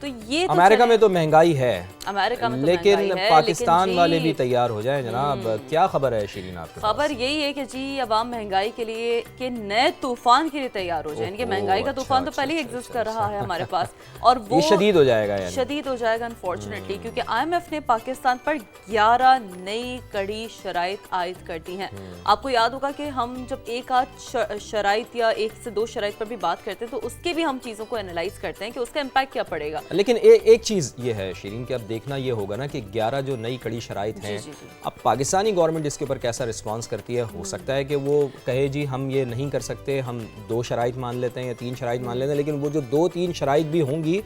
تو یہ امریکہ میں تو مہنگائی ہے، امریکہ میں لیکن پاکستان والے بھی تیار ہو جائیں جناب. کیا خبر ہے شیرین آپ کے پاس؟ خبر یہی ہے کہ جی عوام مہنگائی کے لیے کہ نئے طوفان کے لیے تیار ہو جائیں. کہ مہنگائی کا طوفان تو پہلے ہی ایگزسٹ کر رہا ہے ہمارے پاس، اور وہ شدید ہو جائے گا، شدید ہو جائے گا انفارچونیٹلی، کیونکہ IMF نے پاکستان پر 11 نئی کڑی شرائط عائد کر دی ہیں. آپ کو یاد ہوگا کہ ہم جب ایک آدھ شرائط یا 1 سے 2 شرائط پر بھی بات کرتے ہیں تو اس کے بھی ہم چیزوں کو انالائز کرتے ہیں کہ اس کا امپیکٹ کیا پڑے گا. لیکن ایک چیز یہ ہے شیرین کہ اب دیکھنا یہ ہوگا نا کہ 11 جو نئی کڑی شرائط ہیں، اب پاکستانی گورنمنٹ اس کے اوپر کیسا رسپانس کرتی ہے. ہو سکتا ہے کہ وہ کہے جی ہم یہ نہیں کر سکتے، ہم 2 شرائط مان لیتے ہیں یا 3 شرائط مان لیتے ہیں، لیکن وہ جو 2-3 شرائط بھی ہوں گی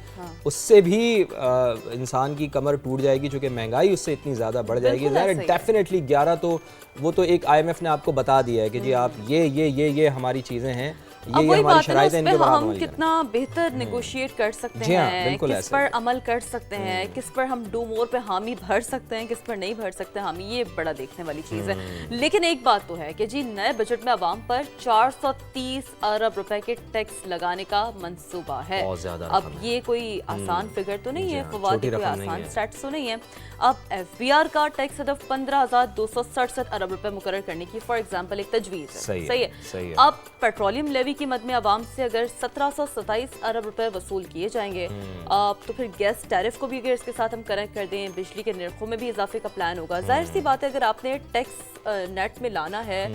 اس سے بھی انسان کی کمر ٹوٹ جائے گی، چونکہ مہنگائی اس سے اتنی زیادہ بڑھ جائے گی. ڈیفینیٹلی 11 تو وہ تو ایک IMF نے آپ کو بتا دیا ہے کہ جی آپ یہ ہماری چیزیں ہیں، یہ ہماری شرائط ہیں، ان کے بعد ہم کتنا بہتر نیگوشیٹ کر سکتے ہیں، کس پر عمل کر سکتے ہیں، کس پر ہم ڈو مور پہ حامی بھر سکتے ہیں، کس پر نہیں بھر سکتے حامی. یہ بڑا دیکھنے والی چیز ہے. لیکن ایک بات تو ہے کہ جی نئے بجٹ میں عوام پر 430 ارب روپے کے ٹیکس لگانے کا منصوبہ ہے. اب یہ کوئی آسان فگر تو نہیں ہے، فواد کوئی آسان سٹیٹس تو نہیں ہے. اب FBR کا ٹیکس ہدف 15,267 ارب روپے مقرر کرنے کی فار ایگزامپل ایک تجویز ہے. صحیح ہے. اب پیٹرولیم لیوی کی مد میں عوام سے اگر 1727 ارب روپے وصول کیے جائیں گے تو پھر گیس ٹیرف کو بھی اگر اس کے ساتھ ہم کنیکٹ کر دیں، بجلی کے نرخوں میں بھی اضافے کا پلان ہوگا. ظاہر سی بات ہے اگر آپ نے ٹیکس نیٹ میں لانا ہے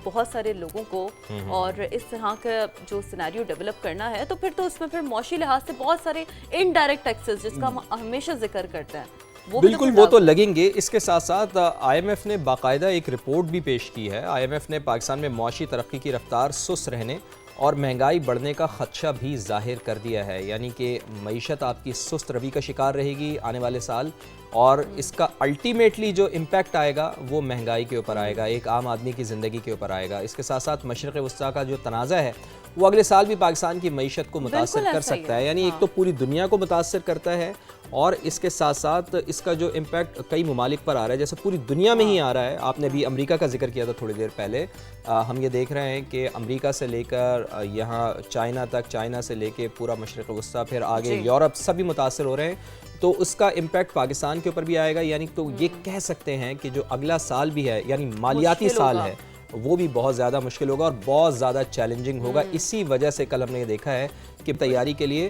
بہت سارے لوگوں کو اور اس طرح کا جو سینیریو ڈیولپ کرنا ہے تو پھر تو اس میں پھر معاشی لحاظ سے بہت سارے انڈائریکٹ ٹیکسز جس کا ہم ہمیشہ ذکر کرتے ہیں بالکل وہ تو لگیں گے. اس کے ساتھ ساتھ IMF نے باقاعدہ ایک رپورٹ بھی پیش کی ہے. IMF نے پاکستان میں معاشی ترقی کی رفتار سست رہنے اور مہنگائی بڑھنے کا خدشہ بھی ظاہر کر دیا ہے. یعنی کہ معیشت آپ کی سست روی کا شکار رہے گی آنے والے سال، اور اس کا الٹیمیٹلی جو امپیکٹ آئے گا وہ مہنگائی کے اوپر آئے گا، ایک عام آدمی کی زندگی کے اوپر آئے گا. اس کے ساتھ ساتھ مشرق وسطیٰ کا جو تنازع ہے وہ اگلے سال بھی پاکستان کی معیشت کو متاثر کر سکتا ہے. یعنی ایک تو پوری دنیا کو متاثر کرتا ہے، اور اس کے ساتھ ساتھ اس کا جو امپیکٹ کئی ممالک پر آ رہا ہے، جیسے پوری دنیا میں ہی آ رہا ہے. آپ نے بھی امریکہ کا ذکر کیا تھا تھوڑی دیر پہلے. ہم یہ دیکھ رہے ہیں کہ امریکہ سے لے کر یہاں چائنا تک، چائنا سے لے کے پورا مشرق وسطیٰ، پھر آگے یورپ، سبھی متاثر ہو رہے ہیں. تو اس کا امپیکٹ پاکستان کے اوپر بھی آئے گا. یعنی تو یہ کہہ سکتے ہیں کہ جو اگلا سال بھی ہے، یعنی مالیاتی سال ہے، وہ بھی بہت زیادہ مشکل ہوگا اور بہت زیادہ چیلنجنگ ہوگا. اسی وجہ سے کل ہم نے یہ دیکھا ہے کہ تیاری کے لیے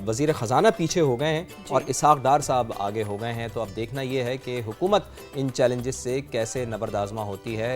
وزیر خزانہ پیچھے ہو گئے ہیں اور اسحاق ڈار صاحب آگے ہو گئے ہیں. تو اب دیکھنا یہ ہے کہ حکومت ان چیلنجز سے کیسے نبرد آزما ہوتی ہے.